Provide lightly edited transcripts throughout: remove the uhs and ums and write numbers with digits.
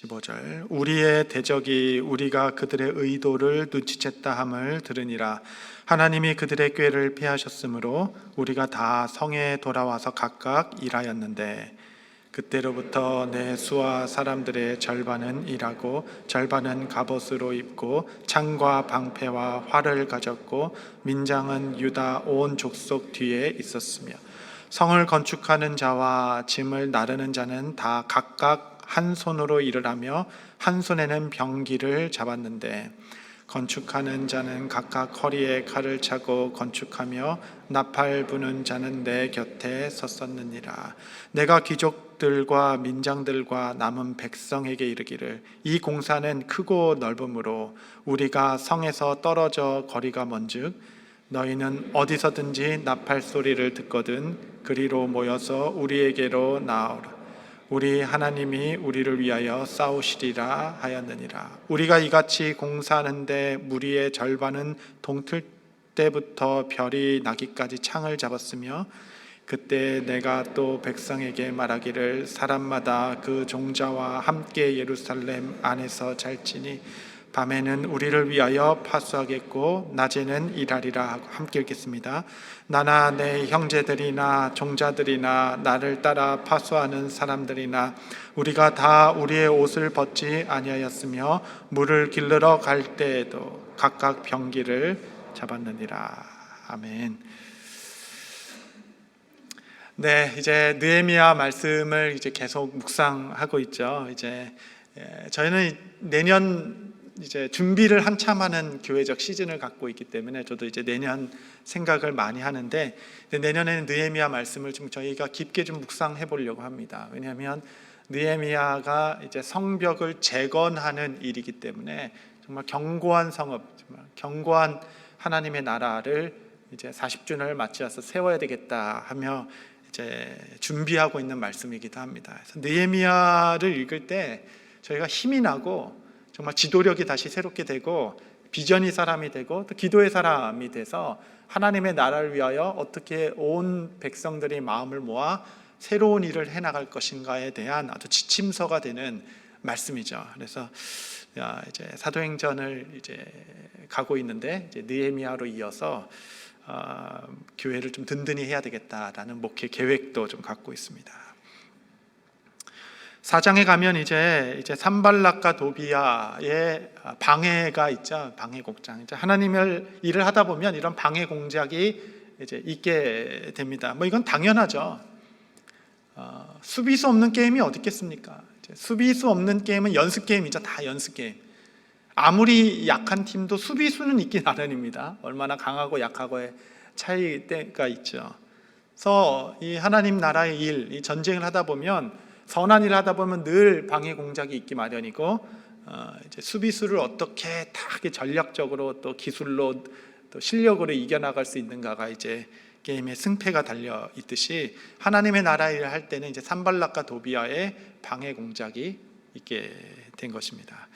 15절 우리의 대적이 우리가 그들의 의도를 눈치챘다 함을 들으니라. 하나님이 그들의 꾀를 피하셨으므로 우리가 다 성에 돌아와서 각각 일하였는데 그때로부터 내 수와 사람들의 절반은 일하고 절반은 갑옷으로 입고 창과 방패와 활을 가졌고 민장은 유다 온 족속 뒤에 있었으며 성을 건축하는 자와 짐을 나르는 자는 다 각각 한 손으로 일을 하며 한 손에는 병기를 잡았는데 건축하는 자는 각각 허리에 칼을 차고 건축하며 나팔 부는 자는 내 곁에 섰었느니라. 내가 귀족들과 민장들과 남은 백성에게 이르기를 이 공사는 크고 넓으므로 우리가 성에서 떨어져 거리가 먼즉 너희는 어디서든지 나팔 소리를 듣거든 그리로 모여서 우리에게로 나오라. 우리 하나님이 우리를 위하여 싸우시리라 하였느니라. 우리가 이같이 공사하는데 무리의 절반은 동틀 때부터 별이 나기까지 창을 잡았으며 그때 내가 또 백성에게 말하기를 사람마다 그 종자와 함께 예루살렘 안에서 잘지니 밤에는 우리를 위하여 파수하겠고 낮에는 일하리라 하고 함께 읽겠습니다. 나나 내 형제들이나 종자들이나 나를 따라 파수하는 사람들이나 우리가 다 우리의 옷을 벗지 아니하였으며 물을 길르러 갈 때에도 각각 병기를 잡았느니라. 아멘. 네, 이제 느헤미야 말씀을 이제 계속 묵상하고 있죠. 이제 저희는 내년 이제 준비를 한참 하는 교회적 시즌을 갖고 있기 때문에 저도 이제 내년 생각을 많이 하는데 내년에는 느헤미야 말씀을 좀 저희가 깊게 좀 묵상해 보려고 합니다. 왜냐하면 느헤미야가 이제 성벽을 재건하는 일이기 때문에 정말 견고한 성읍, 정말 견고한 하나님의 나라를 이제 40주년을 맞이해서 세워야 되겠다 하며 이제 준비하고 있는 말씀이기도 합니다. 그래서 느헤미야를 읽을 때 저희가 힘이 나고 정말 지도력이 다시 새롭게 되고 비전의 사람이 되고 또 기도의 사람이 돼서 하나님의 나라를 위하여 어떻게 온 백성들이 마음을 모아 새로운 일을 해나갈 것인가에 대한 아주 지침서가 되는 말씀이죠. 그래서 이제 사도행전을 이제 가고 있는데 이제 느헤미야로 이어서 교회를 좀 든든히 해야 되겠다라는 목회 계획도 좀 갖고 있습니다. 4장에 가면 이제 산발락과 도비야의 방해가 있죠. 방해 공작. 이제 하나님의 일을 하다 보면 이런 방해 공작이 이제 있게 됩니다. 뭐 이건 당연하죠. 수비수 없는 게임이 어디 있겠습니까? 수비수 없는 게임은 연습 게임이죠. 다 연습 게임. 아무리 약한 팀도 수비수는 있긴 마련입니다. 얼마나 강하고 약하고의 차이가 있죠. 그래서 이 하나님 나라의 일, 이 전쟁을 하다 보면 선한 일을 하다 보면 늘 방해 공작이 있기 마련이고 이제 수비수를 어떻게 다 전략적으로 또 기술로 또 실력으로 이겨나갈 수 있는가가 이제 게임의 승패가 달려 있듯이 하나님의 나라 일을 할 때는 이제 산발락과 도비야의 방해 공작이 있게 된 것입니다.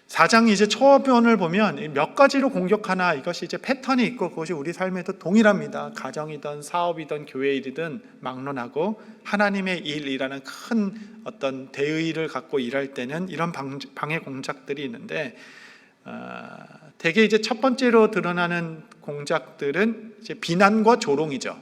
4장 이제 초반을 보면 몇 가지로 공격하나 이것이 이제 패턴이 있고 그것이 우리 삶에도 동일합니다. 가정이든 사업이든 교회 일이든 막론하고 하나님의 일이라는 큰 어떤 대의를 갖고 일할 때는 이런 방해 공작들이 있는데 대개 이제 첫 번째로 드러나는 공작들은 이제 비난과 조롱이죠.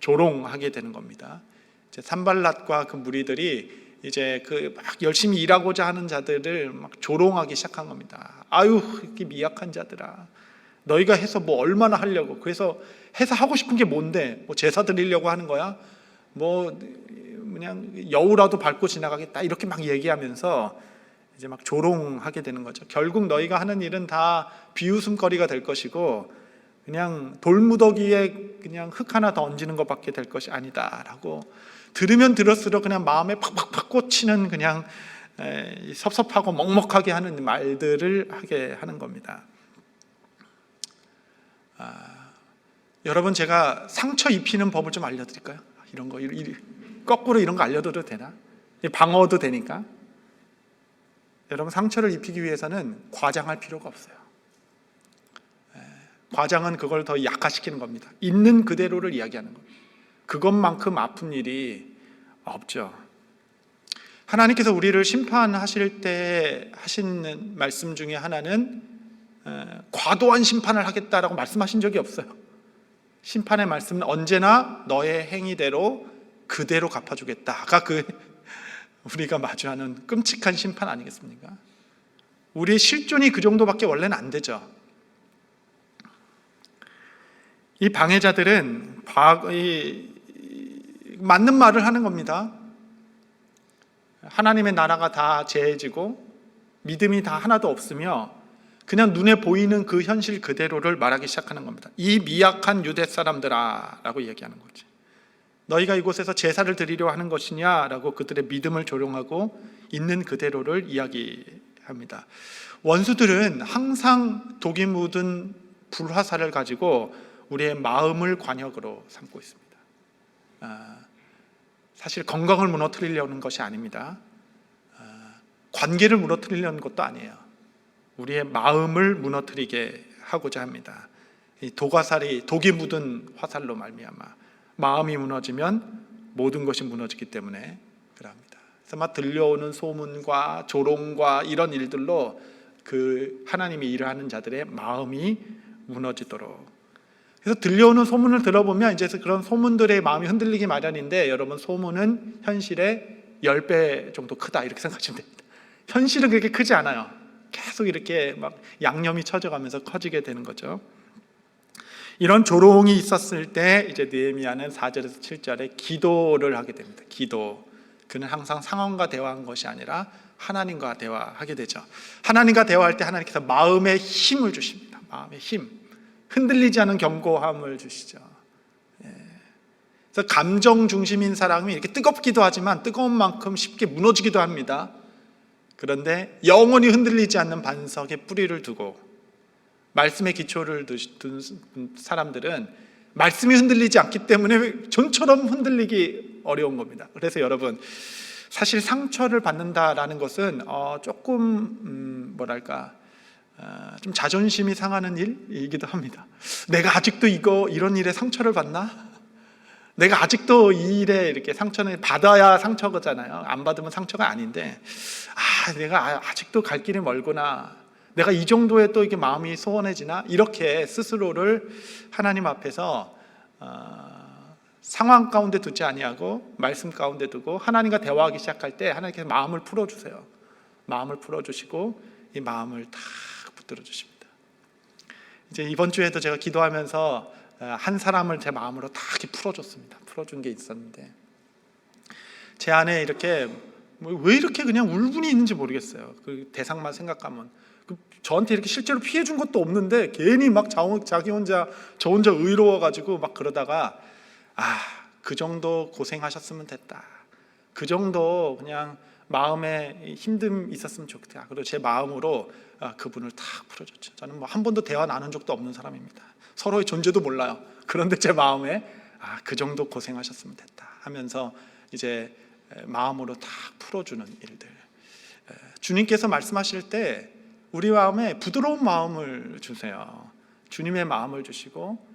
조롱하게 되는 겁니다. 이제 산발랏과 그 무리들이 이제 그 막 열심히 일하고자 하는 자들을 막 조롱하기 시작한 겁니다. 아유, 이렇게 미약한 자들아. 너희가 해서 뭐 얼마나 하려고. 그래서 해서 하고 싶은 게 뭔데? 뭐 제사 드리려고 하는 거야? 뭐 그냥 여우라도 밟고 지나가겠다. 이렇게 막 얘기하면서 이제 막 조롱하게 되는 거죠. 결국 너희가 하는 일은 다 비웃음거리가 될 것이고 그냥 돌무더기에 그냥 흙 하나 더 얹는 것밖에 될 것이 아니다라고 들으면 들을수록 그냥 마음에 팍팍팍 꽂히는 그냥 섭섭하고 먹먹하게 하는 말들을 하게 하는 겁니다. 여러분 제가 상처 입히는 법을 좀 알려드릴까요? 이런 거 거꾸로 이런 거 알려드려도 되나? 방어도 되니까. 여러분 상처를 입히기 위해서는 과장할 필요가 없어요. 과장은 그걸 더 약화시키는 겁니다. 있는 그대로를 이야기하는 겁니다. 그것만큼 아픈 일이 없죠. 하나님께서 우리를 심판하실 때 하시는 말씀 중에 하나는 과도한 심판을 하겠다라고 말씀하신 적이 없어요. 심판의 말씀은 언제나 너의 행위대로 그대로 갚아주겠다가 우리가 마주하는 끔찍한 심판 아니겠습니까? 우리의 실존이 그 정도밖에 원래는 안 되죠. 이 방해자들은 맞는 말을 하는 겁니다. 하나님의 나라가 다 재해지고 믿음이 다 하나도 없으며 그냥 눈에 보이는 그 현실 그대로를 말하기 시작하는 겁니다. 이 미약한 유대 사람들아 라고 얘기하는 거지. 너희가 이곳에서 제사를 드리려 하는 것이냐 라고 그들의 믿음을 조롱하고 있는 그대로를 이야기합니다. 원수들은 항상 독이 묻은 불화살을 가지고 우리의 마음을 관역으로 삼고 있습니다. 사실 건강을 무너뜨리려는 것이 아닙니다. 관계를 무너뜨리려는 것도 아니에요. 우리의 마음을 무너뜨리게 하고자 합니다. 이 독이 묻은 화살로 말미암아 마음이 무너지면 모든 것이 무너지기 때문에 그럽니다. 그래서 막 들려오는 소문과 조롱과 이런 일들로 그 하나님이 일하는 자들의 마음이 무너지도록. 그래서 들려오는 소문을 들어보면 이제 그런 소문들의 마음이 흔들리기 마련인데, 여러분, 소문은 현실의 10배 정도 크다 이렇게 생각하시면 됩니다. 현실은 그렇게 크지 않아요. 계속 이렇게 막 양념이 쳐져가면서 커지게 되는 거죠. 이런 조롱이 있었을 때 이제 느헤미야는 4절에서 7절에 기도를 하게 됩니다. 기도. 그는 항상 상황과 대화한 것이 아니라 하나님과 대화하게 되죠. 하나님과 대화할 때 하나님께서 마음의 힘을 주십니다. 마음의 힘. 흔들리지 않은 견고함을 주시죠. 그래서 감정 중심인 사람이 이렇게 뜨겁기도 하지만 뜨거운 만큼 쉽게 무너지기도 합니다. 그런데 영원히 흔들리지 않는 반석에 뿌리를 두고 말씀의 기초를 둔 사람들은 말씀이 흔들리지 않기 때문에 전처럼 흔들리기 어려운 겁니다. 그래서 여러분, 사실 상처를 받는다라는 것은 조금 좀 자존심이 상하는 일이기도 합니다. 내가 아직도 이런 일에 상처를 받나? 내가 아직도 이 일에 이렇게 상처는 받아야 상처잖아요. 안 받으면 상처가 아닌데, 내가 아직도 갈 길이 멀구나. 내가 이 정도에 또 이게 마음이 소원해지나? 이렇게 스스로를 하나님 앞에서 상황 가운데 두지 아니하고 말씀 가운데 두고 하나님과 대화하기 시작할 때 하나님께서 마음을 풀어주세요. 마음을 풀어주시고 이 마음을 다 붙들어 주십니다. 이제 이번 주에도 제가 기도하면서 한 사람을 제 마음으로 다 이렇게 풀어줬습니다. 풀어준 게 있었는데 제 안에 이렇게 왜 이렇게 그냥 울분이 있는지 모르겠어요. 그 대상만 생각하면 저한테 이렇게 실제로 피해 준 것도 없는데 괜히 막 자기 혼자 저 혼자 의로워가지고 막 그러다가 그 정도 고생하셨으면 됐다. 그 정도 그냥 마음에 힘듦 있었으면 좋겠다. 그리고 제 마음으로 그분을 탁 풀어줬죠. 저는 한 번도 대화 나눈 적도 없는 사람입니다. 서로의 존재도 몰라요. 그런데 제 마음에 그 정도 고생하셨으면 됐다 하면서 이제 마음으로 탁 풀어주는 일들. 주님께서 말씀하실 때 우리 마음에 부드러운 마음을 주세요. 주님의 마음을 주시고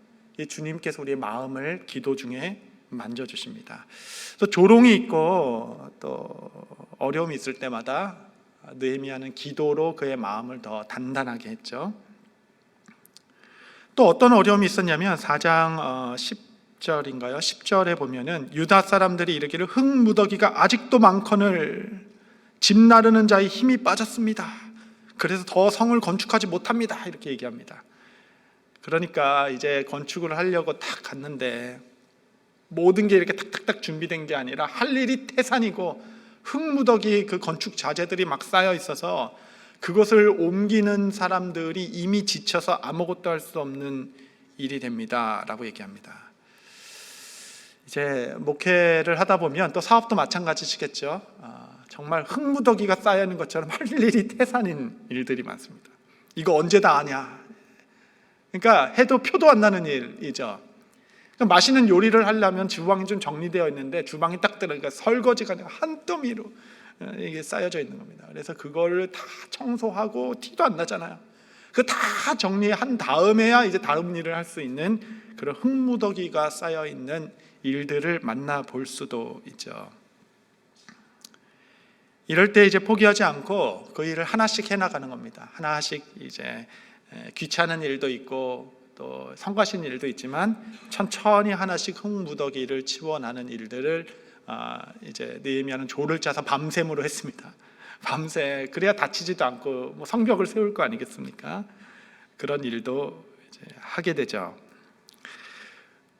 주님께서 우리의 마음을 기도 중에 만져주십니다. 또 조롱이 있고 또 어려움이 있을 때마다 느헤미야는 기도로 그의 마음을 더 단단하게 했죠. 또 어떤 어려움이 있었냐면 4장 10절인가요? 10절에 보면은 유다 사람들이 이르기를 흙무더기가 아직도 많거늘 집 나르는 자의 힘이 빠졌습니다. 그래서 더 성을 건축하지 못합니다. 이렇게 얘기합니다. 그러니까 이제 건축을 하려고 딱 갔는데 모든 게 이렇게 탁탁탁 준비된 게 아니라 할 일이 태산이고 흙무더기 그 건축 자재들이 막 쌓여 있어서 그것을 옮기는 사람들이 이미 지쳐서 아무것도 할 수 없는 일이 됩니다 라고 얘기합니다. 이제 목회를 하다 보면 또 사업도 마찬가지시겠죠. 정말 흙무더기가 쌓여 있는 것처럼 할 일이 태산인 일들이 많습니다. 이거 언제 다 하냐. 그러니까 해도 표도 안 나는 일이죠. 그러니까 맛있는 요리를 하려면 주방이 좀 정리되어 있는데 주방이 딱 들어가니까 설거지가 한 더미로 이게 쌓여져 있는 겁니다. 그래서 그거를 다 청소하고 티도 안 나잖아요. 그 다 정리한 다음에야 이제 다음 일을 할 수 있는 그런 흙무더기가 쌓여 있는 일들을 만나 볼 수도 있죠. 이럴 때 이제 포기하지 않고 그 일을 하나씩 해나가는 겁니다. 하나씩 이제 귀찮은 일도 있고 또 성가신 일도 있지만 천천히 하나씩 흙무더기를 치워나는 일들을 이제 느헤미야는 조를 짜서 밤샘으로 했습니다. 밤새 그래야 다치지도 않고 뭐 성벽을 세울 거 아니겠습니까? 그런 일도 이제 하게 되죠.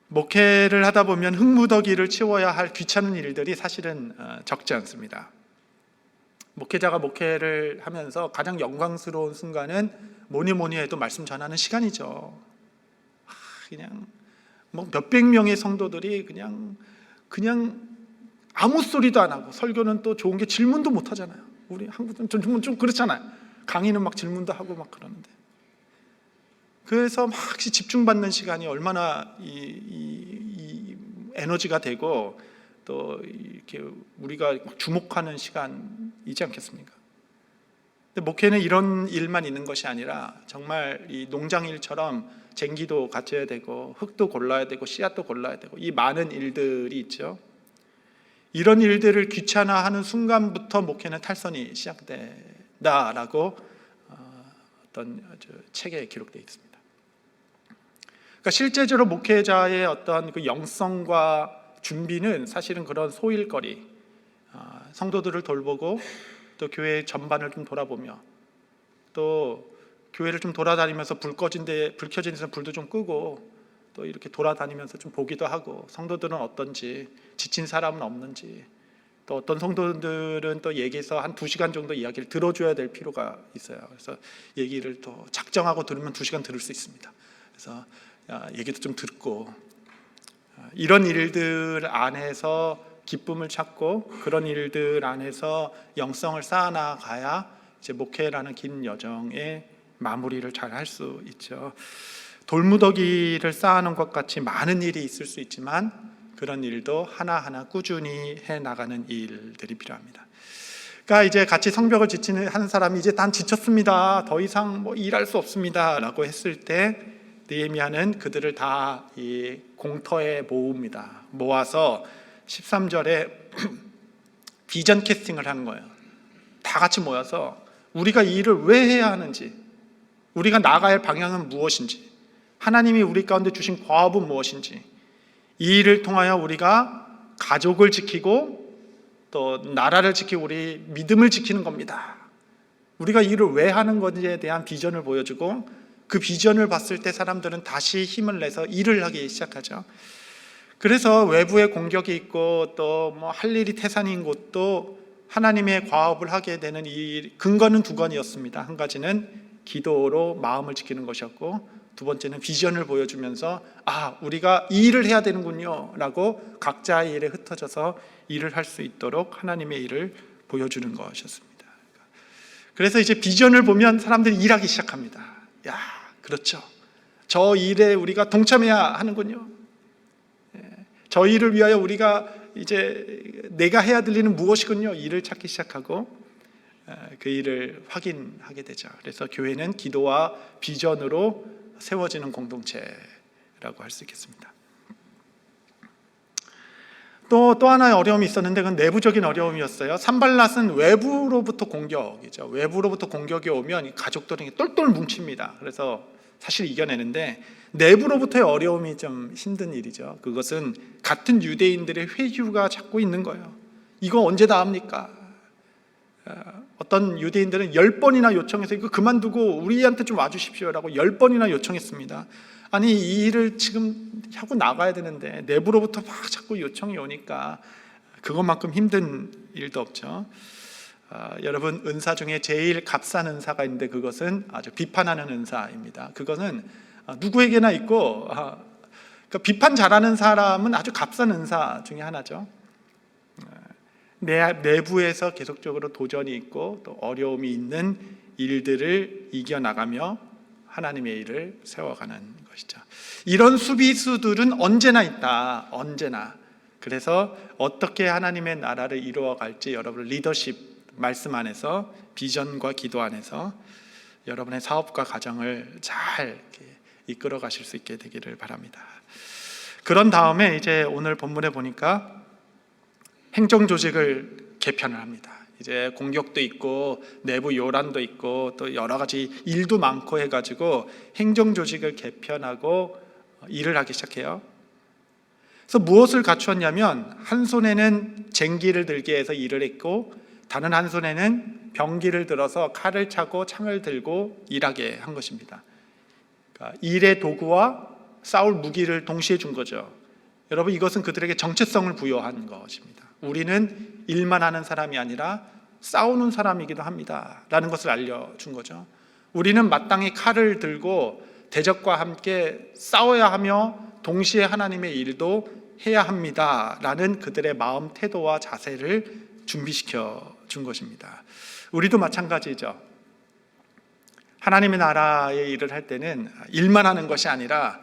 목회를 하다 보면 흙무더기를 치워야 할 귀찮은 일들이 사실은 적지 않습니다. 목회자가 목회를 하면서 가장 영광스러운 순간은 뭐니 해도 말씀 전하는 시간이죠. 그냥 뭐 몇백 명의 성도들이 그냥 아무 소리도 안 하고, 설교는 또 좋은 게 질문도 못 하잖아요. 우리 한국은 좀 그렇잖아요. 강의는 막 질문도 하고 막 그러는데, 그래서 막 집중받는 시간이 얼마나 이 에너지가 되고 또 이렇게 우리가 주목하는 시간이지 않겠습니까? 근데 목회는 이런 일만 있는 것이 아니라 정말 이 농장일처럼 쟁기도 갖춰야 되고 흙도 골라야 되고 씨앗도 골라야 되고 이 많은 일들이 있죠. 이런 일들을 귀찮아하는 순간부터 목회는 탈선이 시작된다라고 어떤 책에 기록되어 있습니다. 그러니까 실제적으로 목회자의 어떤 그 영성과 준비는 사실은 그런 소일거리, 성도들을 돌보고 또 교회 전반을 좀 돌아보며 또 교회를 좀 돌아다니면서 불 켜진 데서 불도 좀 끄고 또 이렇게 돌아다니면서 좀 보기도 하고, 성도들은 어떤지, 지친 사람은 없는지, 또 어떤 성도들은 또 얘기해서 한 2시간 정도 이야기를 들어줘야 될 필요가 있어요. 그래서 얘기를 또 작정하고 들으면 2시간 들을 수 있습니다. 그래서 얘기도 좀 듣고, 이런 일들 안에서 기쁨을 찾고 그런 일들 안에서 영성을 쌓아나가야 이제 목회라는 긴 여정의 마무리를 잘 할 수 있죠. 돌무더기를 쌓아놓은 것 같이 많은 일이 있을 수 있지만 그런 일도 하나하나 꾸준히 해나가는 일들이 필요합니다. 그러니까 이제 같이 성벽을 지치는 한 사람이 이제 난 지쳤습니다, 더 이상 뭐 일할 수 없습니다 라고 했을 때 느헤미야는 그들을 다 이 공터에 모읍니다. 모아서 13절에 비전 캐스팅을 하는 거예요. 다 같이 모여서 우리가 이 일을 왜 해야 하는지, 우리가 나아가야 할 방향은 무엇인지, 하나님이 우리 가운데 주신 과업은 무엇인지, 이 일을 통하여 우리가 가족을 지키고 또 나라를 지키고 우리 믿음을 지키는 겁니다. 우리가 이 일을 왜 하는 건지에 대한 비전을 보여주고, 그 비전을 봤을 때 사람들은 다시 힘을 내서 일을 하기 시작하죠. 그래서 외부에 공격이 있고 또 뭐 할 일이 태산인 곳도 하나님의 과업을 하게 되는 이 근거는 2건이었습니다. 한 가지는 기도로 마음을 지키는 것이었고, 두 번째는 비전을 보여주면서 우리가 이 일을 해야 되는군요 라고 각자의 일에 흩어져서 일을 할 수 있도록 하나님의 일을 보여주는 것이었습니다. 그래서 이제 비전을 보면 사람들이 일하기 시작합니다. 그렇죠, 저 일에 우리가 동참해야 하는군요. 저 일을 위하여 우리가 이제 내가 해야 될 일은 무엇이군요. 일을 찾기 시작하고 그 일을 확인하게 되죠. 그래서 교회는 기도와 비전으로 세워지는 공동체라고 할 수 있겠습니다. 또 하나의 어려움이 있었는데 그건 내부적인 어려움이었어요. 산발랏은 외부로부터 공격이죠. 외부로부터 공격이 오면 가족들이 똘똘 뭉칩니다. 그래서 사실 이겨내는데 내부로부터의 어려움이 좀 힘든 일이죠. 그것은 같은 유대인들의 회유가 자꾸 있는 거예요. 이거 언제 다 합니까? 어떤 유대인들은 10번이나 요청해서 이거 그만두고 우리한테 좀 와주십시오라고 10번이나 요청했습니다. 아니, 이 일을 지금 하고 나가야 되는데 내부로부터 막 자꾸 요청이 오니까 그것만큼 힘든 일도 없죠. 여러분, 은사 중에 제일 값싼 은사가 있는데 그것은 아주 비판하는 은사입니다. 그것은 누구에게나 있고, 그러니까 비판 잘하는 사람은 아주 값싼 은사 중에 하나죠. 내 내부에서 계속적으로 도전이 있고 또 어려움이 있는 일들을 이겨나가며 하나님의 일을 세워가는 것이죠. 이런 수비수들은 언제나 있다, 언제나. 그래서 어떻게 하나님의 나라를 이루어갈지 여러분 리더십 말씀 안에서, 비전과 기도 안에서 여러분의 사업과 가정을 잘 이끌어 가실 수 있게 되기를 바랍니다. 그런 다음에 이제 오늘 본문에 보니까 행정조직을 개편을 합니다. 이제 공격도 있고 내부 요란도 있고 또 여러 가지 일도 많고 해가지고 행정 조직을 개편하고 일을 하기 시작해요. 그래서 무엇을 갖추었냐면 한 손에는 쟁기를 들게 해서 일을 했고 다른 한 손에는 병기를 들어서 칼을 차고 창을 들고 일하게 한 것입니다. 그러니까 일의 도구와 싸울 무기를 동시에 준 거죠. 여러분, 이것은 그들에게 정체성을 부여한 것입니다. 우리는 일만 하는 사람이 아니라 싸우는 사람이기도 합니다 라는 것을 알려준 거죠. 우리는 마땅히 칼을 들고 대적과 함께 싸워야 하며 동시에 하나님의 일도 해야 합니다 라는 그들의 마음, 태도와 자세를 준비시켜 준 것입니다. 우리도 마찬가지죠. 하나님의 나라의 일을 할 때는 일만 하는 것이 아니라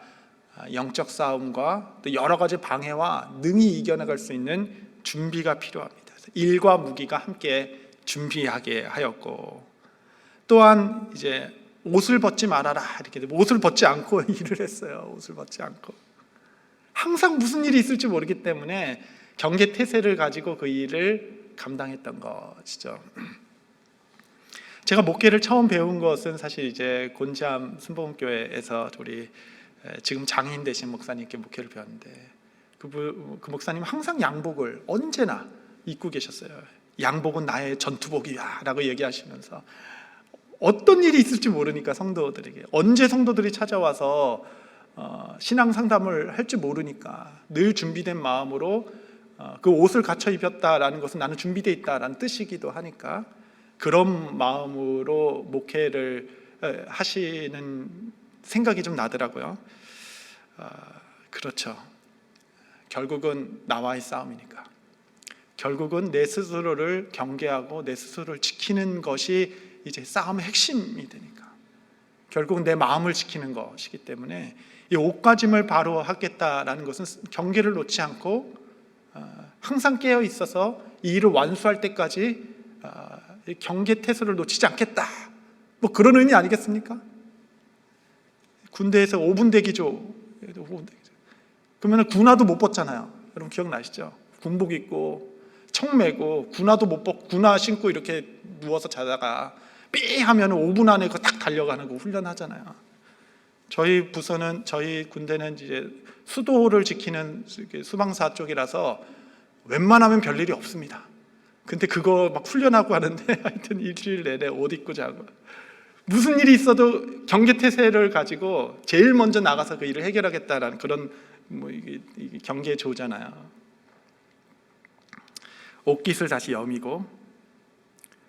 영적 싸움과 또 여러 가지 방해와 능히 이겨나갈 수 있는 준비가 필요합니다. 일과 무기가 함께 준비하게 하였고, 또한 이제 옷을 벗지 말아라 이렇게 옷을 벗지 않고 일을 했어요. 옷을 벗지 않고 항상 무슨 일이 있을지 모르기 때문에 경계태세를 가지고 그 일을 감당했던 것이죠. 제가 목회를 처음 배운 것은 사실 이제 곤지암 순복음교회에서 우리 지금 장인 되신 목사님께 목회를 배웠는데 그 목사님 항상 양복을 언제나 입고 계셨어요. 양복은 나의 전투복이야 라고 얘기하시면서 어떤 일이 있을지 모르니까 성도들에게 언제 성도들이 찾아와서 신앙 상담을 할지 모르니까 늘 준비된 마음으로 그 옷을 갖춰 입혔다라는 것은 나는 준비되어 있다라는 뜻이기도 하니까 그런 마음으로 목회를 하시는 생각이 좀 나더라고요. 그렇죠. 결국은 나와의 싸움이니까. 결국은 내 스스로를 경계하고 내 스스로를 지키는 것이 이제 싸움의 핵심이 되니까. 결국은 내 마음을 지키는 것이기 때문에 이 옷가짐을 바로 하겠다라는 것은 경계를 놓지 않고 항상 깨어 있어서 이 일을 완수할 때까지 경계태세를 놓치지 않겠다. 뭐 그런 의미 아니겠습니까? 군대에서 5분 대기죠. 그러면 군화도 못 벗잖아요. 여러분 기억나시죠? 군복 입고 총 메고 군화도 못 벗고 군화 신고 이렇게 누워서 자다가 삐 하면 5분 안에 그거 딱 달려가는 거 훈련하잖아요. 저희 부서는 저희 군대는 이제 수도를 지키는 수방사 쪽이라서 웬만하면 별일이 없습니다. 근데 그거 막 훈련하고 하는데 하여튼 일주일 내내 옷 입고 자고 무슨 일이 있어도 경계태세를 가지고 제일 먼저 나가서 그 일을 해결하겠다라는 그런 이게 경계의 조잖아요. 옷깃을 다시 여미고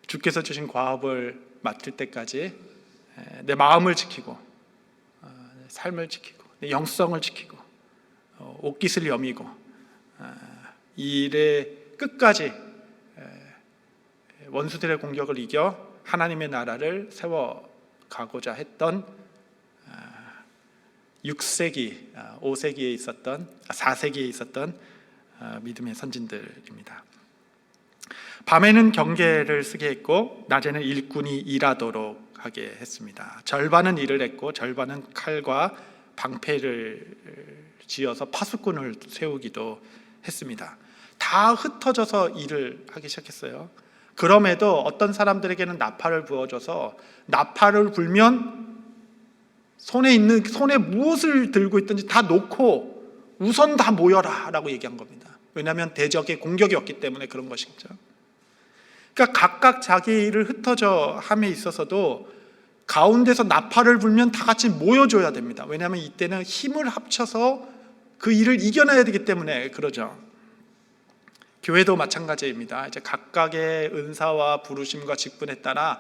주께서 주신 과업을 맡을 때까지 내 마음을 지키고 삶을 지키고 내 영성을 지키고 옷깃을 여미고 이 일의 끝까지 원수들의 공격을 이겨 하나님의 나라를 세워가고자 했던 6세기, 5세기에 있었던 4세기에 있었던 믿음의 선진들입니다. 밤에는 경계를 쓰게 했고 낮에는 일꾼이 일하도록 하게 했습니다. 절반은 일을 했고 절반은 칼과 방패를 지어서 파수꾼을 세우기도 했습니다. 다 흩어져서 일을 하기 시작했어요. 그럼에도 어떤 사람들에게는 나팔을 부어줘서 나팔을 불면 손에 무엇을 들고 있든지 다 놓고 우선 다 모여라 라고 얘기한 겁니다. 왜냐하면 대적의 공격이 없기 때문에 그런 것이죠. 그러니까 각각 자기 일을 흩어져 함에 있어서도 가운데서 나팔을 불면 다 같이 모여줘야 됩니다. 왜냐하면 이때는 힘을 합쳐서 그 일을 이겨내야 되기 때문에 그러죠. 교회도 마찬가지입니다. 이제 각각의 은사와 부르심과 직분에 따라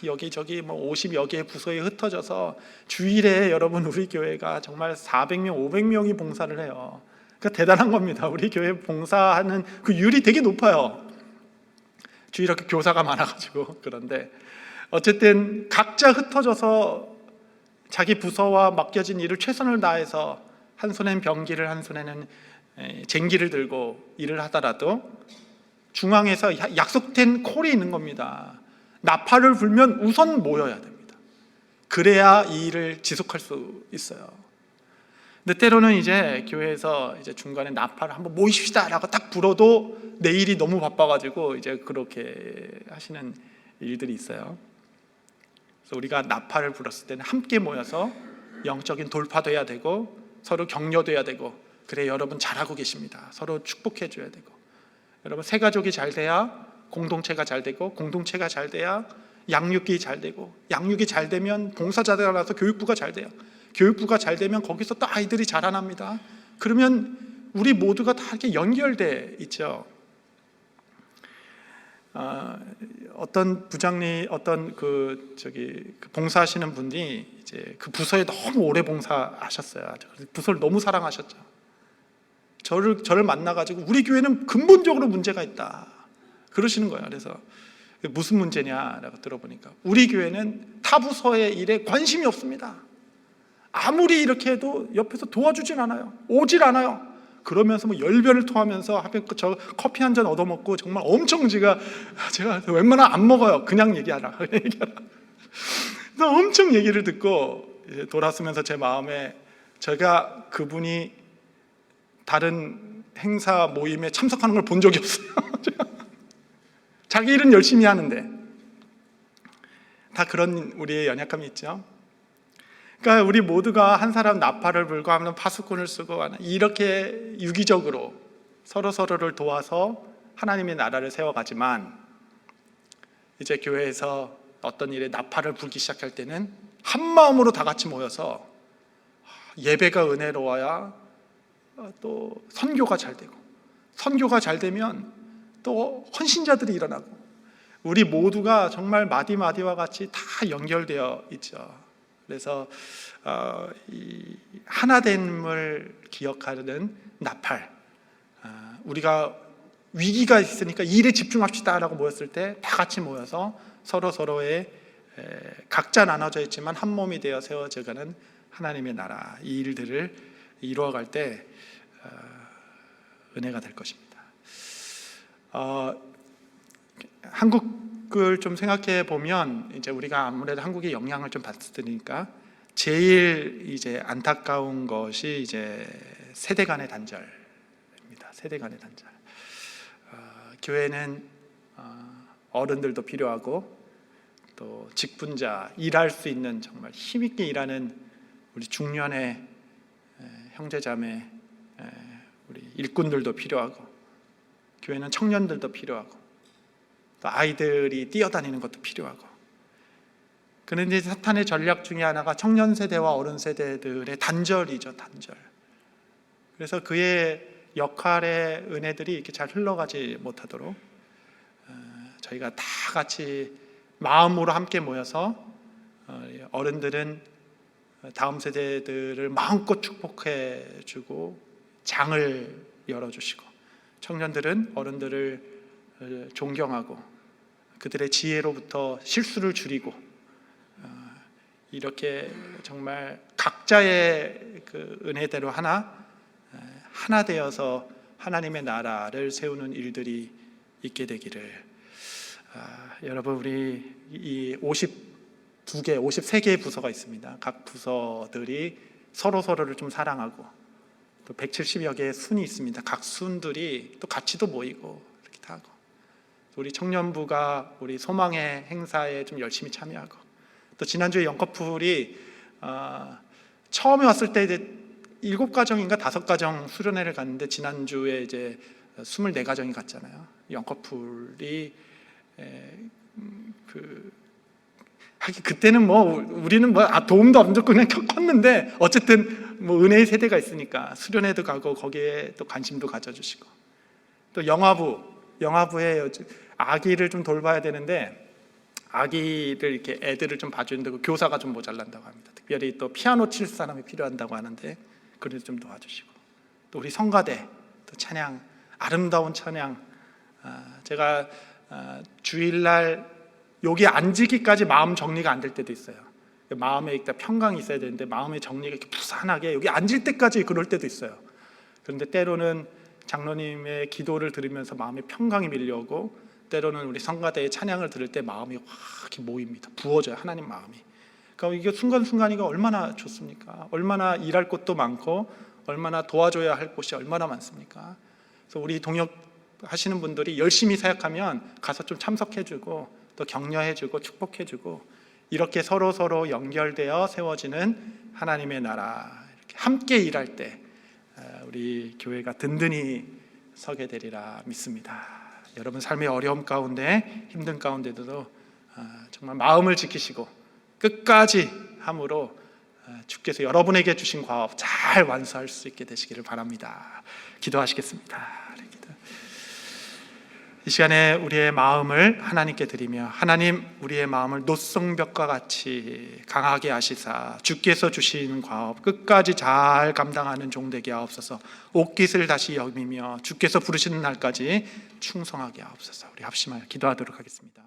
여기저기 50여 개의 부서에 흩어져서 주일에 여러분 우리 교회가 정말 400명, 500명이 봉사를 해요. 그러니까 대단한 겁니다. 우리 교회 봉사하는 그 율이 되게 높아요. 주일에 이렇게 교사가 많아가지고. 그런데 어쨌든 각자 흩어져서 자기 부서와 맡겨진 일을 최선을 다해서 한 손에는 병기를 한 손에는 쟁기를 들고 일을 하더라도 중앙에서 약속된 콜이 있는 겁니다. 나팔을 불면 우선 모여야 됩니다. 그래야 이 일을 지속할 수 있어요. 근데 때로는 이제 교회에서 이제 중간에 나팔을 한번 모이십시다라고 딱 불어도 내일이 너무 바빠가지고 이제 그렇게 하시는 일들이 있어요. 그래서 우리가 나팔을 불었을 때는 함께 모여서 영적인 돌파돼야 되고 서로 격려돼야 되고, 그래 여러분 잘하고 계십니다, 서로 축복해 줘야 되고, 여러분 새 가족이 잘 돼야 공동체가 잘 되고, 공동체가 잘 돼야 양육이 잘 되고, 양육이 잘 되면 봉사자들아서 교육부가 잘 돼요. 교육부가 잘 되면 거기서 또 아이들이 자라납니다. 그러면 우리 모두가 다 이렇게 연결돼 있죠. 어떤 부장님, 어떤 그 봉사하시는 분이 이제 그 부서에 너무 오래 봉사하셨어요. 부서를 너무 사랑하셨죠. 저를 만나가지고 우리 교회는 근본적으로 문제가 있다 그러시는 거예요. 그래서 무슨 문제냐라고 들어보니까 우리 교회는 타 부서의 일에 관심이 없습니다. 아무리 이렇게 해도 옆에서 도와주진 않아요. 오질 않아요. 그러면서 뭐 열변을 토하면서 저 커피 한 잔 얻어먹고 정말 엄청 제가 웬만하면 안 먹어요. 그냥 얘기하라. 그래서 엄청 얘기를 듣고 이제 돌아서면서 제 마음에, 제가 그분이 다른 행사 모임에 참석하는 걸 본 적이 없어요. 자기 일은 열심히 하는데. 다 그런 우리의 연약함이 있죠. 그러니까 우리 모두가 한 사람 나팔을 불고 하면 파수꾼을 쓰고 하는, 이렇게 유기적으로 서로를 도와서 하나님의 나라를 세워가지만, 이제 교회에서 어떤 일에 나팔을 불기 시작할 때는 한 마음으로 다 같이 모여서 예배가 은혜로워야 또 선교가 잘 되고, 선교가 잘 되면 또 헌신자들이 일어나고, 우리 모두가 정말 마디마디와 같이 다 연결되어 있죠. 그래서 이 하나됨을 기억하는 나팔, 우리가 위기가 있으니까 일에 집중합시다라고 모였을 때 다 같이 모여서 서로의 각자 나눠져 있지만 한 몸이 되어 세워져가는 하나님의 나라, 이 일들을 이루어갈 때 은혜가 될 것입니다. 한국을 좀 생각해 보면, 이제 우리가 아무래도 한국의 영향을 좀 받으니까 제일 이제 안타까운 것이 이제 세대 간의 단절입니다. 세대 간의 단절. 교회는 어른들도 필요하고, 또 직분자, 일할 수 있는 정말 힘있게 일하는 우리 중년의 형제자매, 우리 일꾼들도 필요하고, 교회는 청년들도 필요하고, 또 아이들이 뛰어다니는 것도 필요하고. 그런데 사탄의 전략 중에 하나가 청년 세대와 어른 세대들의 단절이죠. 단절. 그래서 그의 역할의 은혜들이 이렇게 잘 흘러가지 못하도록 저희가 다 같이 마음으로 함께 모여서, 어른들은 다음 세대들을 마음껏 축복해 주고 장을 열어주시고, 청년들은 어른들을 존경하고 그들의 지혜로부터 실수를 줄이고, 이렇게 정말 각자의 그 은혜대로 하나 되어서 하나님의 나라를 세우는 일들이 있게 되기를. 여러분, 우리 이 53개의 부서가 있습니다. 각 부서들이 서로를 좀 사랑하고, 또 170여 개의 순이 있습니다. 각 순들이 또 같이도 모이고 이렇게 다 하고, 우리 청년부가 우리 소망의 행사에 좀 열심히 참여하고, 또 지난주에 영커플이 처음에 왔을 때 이제 7가정인가 5가정 수련회를 갔는데, 지난주에 이제 24가정이 갔잖아요. 영커플이 그때는 뭐 우리는 뭐 도움도 안 줬고 그냥 컸는데, 어쨌든 뭐 은혜의 세대가 있으니까 수련회도 가고 거기에 또 관심도 가져주시고, 또 영화부에 아기를 좀 돌봐야 되는데, 아기를 이렇게 애들을 좀 봐주는데 그 교사가 좀 모자란다고 합니다. 특별히 또 피아노 칠 사람이 필요한다고 하는데, 그래도 좀 도와주시고, 또 우리 성가대 또 찬양, 아름다운 찬양, 제가 주일날 여기 앉기까지 마음 정리가 안 될 때도 있어요. 마음에 일단 평강이 있어야 되는데 마음의 정리가 이렇게 부산하게 여기 앉을 때까지 그럴 때도 있어요. 그런데 때로는 장로님의 기도를 들으면서 마음에 평강이 밀려오고, 때로는 우리 성가대의 찬양을 들을 때 마음이 확 이렇게 모입니다. 부어져요, 하나님 마음이. 그러니까 이게 순간순간이가 얼마나 좋습니까? 얼마나 일할 곳도 많고 얼마나 도와줘야 할 곳이 얼마나 많습니까? 그래서 우리 동역 하시는 분들이 열심히 사역하면 가서 좀 참석해주고 또 격려해주고 축복해주고 이렇게 서로 연결되어 세워지는 하나님의 나라, 이렇게 함께 일할 때 우리 교회가 든든히 서게 되리라 믿습니다. 여러분 삶의 어려움 가운데 힘든 가운데도 정말 마음을 지키시고 끝까지 함으로 주께서 여러분에게 주신 과업 잘 완수할 수 있게 되시기를 바랍니다. 기도하시겠습니다. 이 시간에 우리의 마음을 하나님께 드리며 하나님 우리의 마음을 노성벽과 같이 강하게 하시사 주께서 주신 과업 끝까지 잘 감당하는 종 되게 하옵소서. 옥깃을 다시 여기며 주께서 부르시는 날까지 충성하게 하옵소서. 우리 합심하여 기도하도록 하겠습니다.